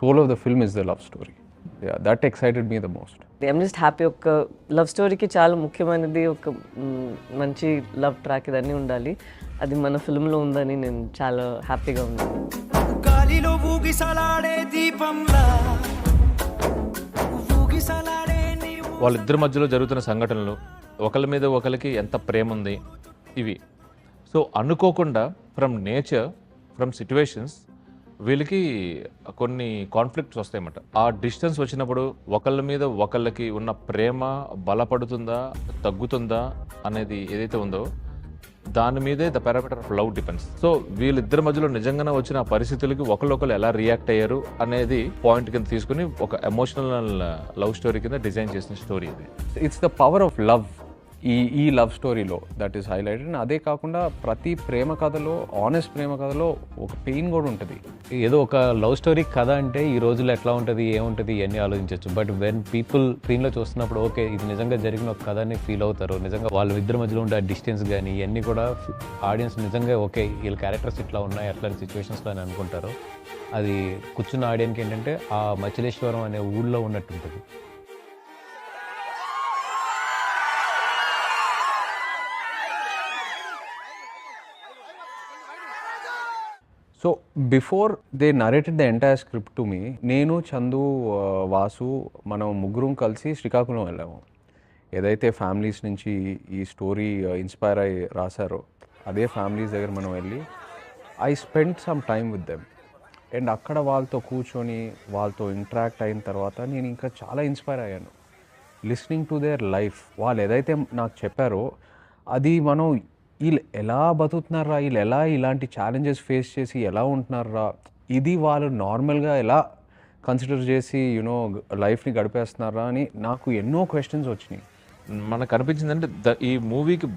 soul of the film is the love story. Yeah, that excited me the most. I'm just happy. ఒక love స్టోరీకి చాలా ముఖ్యమైనది ఒక మంచి లవ్ ట్రాక్ ఇదన్నీ ఉండాలి. అది మన ఫిల్మ్లో ఉందని నేను చాలా హ్యాపీగా ఉన్నాను. గాలిలో ఊగిసలాడే దీపంలా ఊగిసలాడే వాళ్ళిద్దరి మధ్యలో జరుగుతున్న సంఘటనలు, ఒకరి మీద ఒకరికి ఎంత ప్రేమ ఉంది, ఇవి సో అనుకోకుండా ఫ్రమ్ నేచర్, ఫ్రమ్ సిచ్యువేషన్స్ వీళ్ళకి కొన్ని కాన్ఫ్లిక్ట్స్ వస్తాయన్నమాట. ఆ డిస్టెన్స్ వచ్చినప్పుడు ఒకళ్ళ మీద ఒకళ్ళకి ఉన్న ప్రేమ బలపడుతుందా తగ్గుతుందా అనేది ఏదైతే ఉందో దాని మీదే the parameter of love depends. So వీళ్ళిద్దరి మధ్యలో నిజంగానే వచ్చిన పరిస్థితులకి ఒకళ్ళొకళ్ళు ఎలా రియాక్ట్ అయ్యారు అనేది పాయింట్ కింద తీసుకుని ఒక ఎమోషనల్ లవ్ స్టోరీ కింద డిజైన్ చేసిన స్టోరీ ఇది. It's the power of love ఈ లవ్ స్టోరీలో దట్ ఈస్ హైలైటెడ్. అదే కాకుండా ప్రతి ప్రేమ కథలో, ఆనెస్ట్ ప్రేమ కథలో ఒక పెయిన్ కూడా ఉంటుంది. ఏదో ఒక లవ్ స్టోరీ కథ అంటే ఈ రోజుల్లో ఎట్లా ఉంటుంది, ఏముంటుంది ఇవన్నీ ఆలోచించవచ్చు. బట్ వెన్ పీపుల్ స్క్రీన్లో చూస్తున్నప్పుడు ఓకే ఇది నిజంగా జరిగిన ఒక కథ అని ఫీల్ అవుతారు. నిజంగా వాళ్ళ ఇద్దరి మధ్యలో ఉండే డిస్టెన్స్ కానీ ఇవన్నీ కూడా ఆడియన్స్ నిజంగా ఓకే వీళ్ళ క్యారెక్టర్స్ ఇట్లా ఉన్నాయి అట్లాంటి సిచ్యువేషన్స్లో అని అనుకుంటారు. అది కూర్చున్న ఆడియన్కి ఏంటంటే ఆ మచిలేశ్వరం అనే ఊళ్ళో ఉన్నట్టు ఉంటుంది. So before they narrated the entire script to me, నేను చందు, వాసు మనం ముగ్గురం కలిసి శ్రీకాకుళం వెళ్ళాము. ఏదైతే ఫ్యామిలీస్ నుంచి ఈ స్టోరీ ఇన్స్పైర్ అయ్యి రాశారో అదే ఫ్యామిలీస్ దగ్గర మనం వెళ్ళి I spend some time with them. And అక్కడ వాళ్ళతో కూర్చొని వాళ్ళతో ఇంటరాక్ట్ అయిన తర్వాత నేను ఇంకా చాలా ఇన్స్పైర్ అయ్యాను. లిస్నింగ్ టు దేర్ లైఫ్, వాళ్ళు ఏదైతే నాకు చెప్పారో అది మనం వీళ్ళు ఎలా బతుకుతున్నారా, వీళ్ళు ఎలా ఇలాంటి ఛాలెంజెస్ ఫేస్ చేసి ఎలా ఉంటున్నారా, ఇది వాళ్ళు నార్మల్గా ఎలా కన్సిడర్ చేసి యూనో లైఫ్ని గడిపేస్తున్నారా అని నాకు ఎన్నో క్వశ్చన్స్ వచ్చినాయి. మనకు అనిపించిందంటే ఈ మూవీకి